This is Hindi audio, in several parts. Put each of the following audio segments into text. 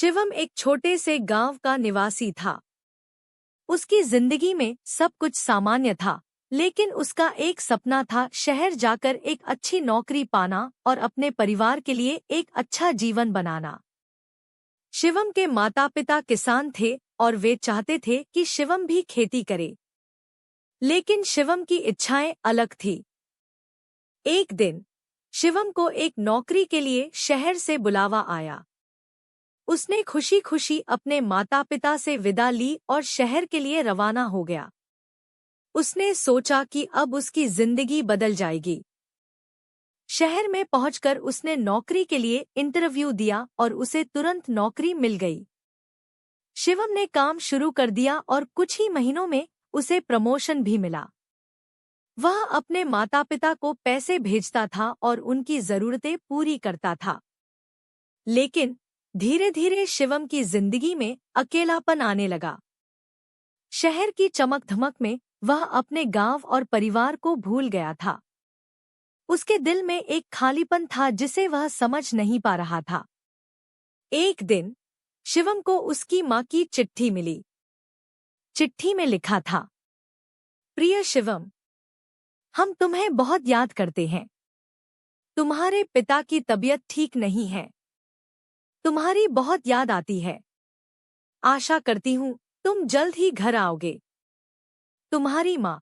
शिवम एक छोटे से गांव का निवासी था। उसकी जिंदगी में सब कुछ सामान्य था, लेकिन उसका एक सपना था शहर जाकर एक अच्छी नौकरी पाना और अपने परिवार के लिए एक अच्छा जीवन बनाना। शिवम के माता पिता किसान थे और वे चाहते थे कि शिवम भी खेती करे, लेकिन शिवम की इच्छाएं अलग थी। एक दिन शिवम को एक नौकरी के लिए शहर से बुलावा आया। उसने खुशी खुशी अपने माता पिता से विदा ली और शहर के लिए रवाना हो गया। उसने सोचा कि अब उसकी जिंदगी बदल जाएगी। शहर में पहुंचकर उसने नौकरी के लिए इंटरव्यू दिया और उसे तुरंत नौकरी मिल गई। शिवम ने काम शुरू कर दिया और कुछ ही महीनों में उसे प्रमोशन भी मिला। वह अपने माता पिता को पैसे भेजता था और उनकी जरूरतें पूरी करता था। लेकिन धीरे धीरे शिवम की जिंदगी में अकेलापन आने लगा। शहर की चमक धमक में वह अपने गांव और परिवार को भूल गया था। उसके दिल में एक खालीपन था जिसे वह समझ नहीं पा रहा था। एक दिन शिवम को उसकी माँ की चिट्ठी मिली। चिट्ठी में लिखा था, प्रिय शिवम, हम तुम्हें बहुत याद करते हैं। तुम्हारे पिता की तबीयत ठीक नहीं है। तुम्हारी बहुत याद आती है। आशा करती हूँ तुम जल्द ही घर आओगे। तुम्हारी माँ।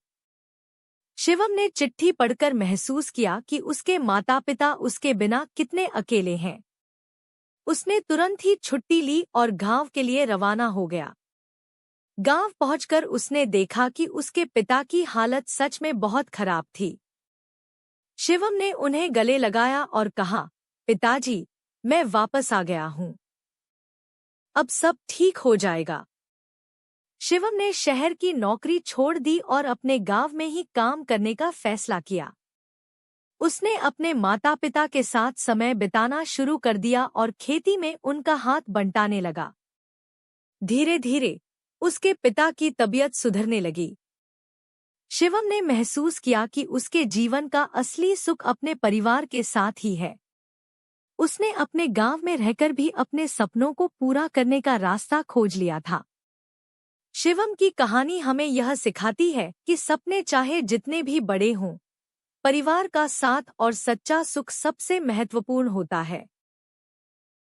शिवम ने चिट्ठी पढ़कर महसूस किया कि उसके माता पिता उसके बिना कितने अकेले हैं। उसने तुरंत ही छुट्टी ली और गांव के लिए रवाना हो गया। गांव पहुंचकर उसने देखा कि उसके पिता की हालत सच में बहुत खराब थी। शिवम ने उन्हें गले लगाया और कहा, पिताजी, मैं वापस आ गया हूँ। अब सब ठीक हो जाएगा। शिवम ने शहर की नौकरी छोड़ दी और अपने गांव में ही काम करने का फैसला किया। उसने अपने माता पिता के साथ समय बिताना शुरू कर दिया और खेती में उनका हाथ बंटाने लगा। धीरे धीरे उसके पिता की तबीयत सुधरने लगी। शिवम ने महसूस किया कि उसके जीवन का असली सुख अपने परिवार के साथ ही है। उसने अपने गांव में रहकर भी अपने सपनों को पूरा करने का रास्ता खोज लिया था। शिवम की कहानी हमें यह सिखाती है कि सपने चाहे जितने भी बड़े हों, परिवार का साथ और सच्चा सुख सबसे महत्वपूर्ण होता है।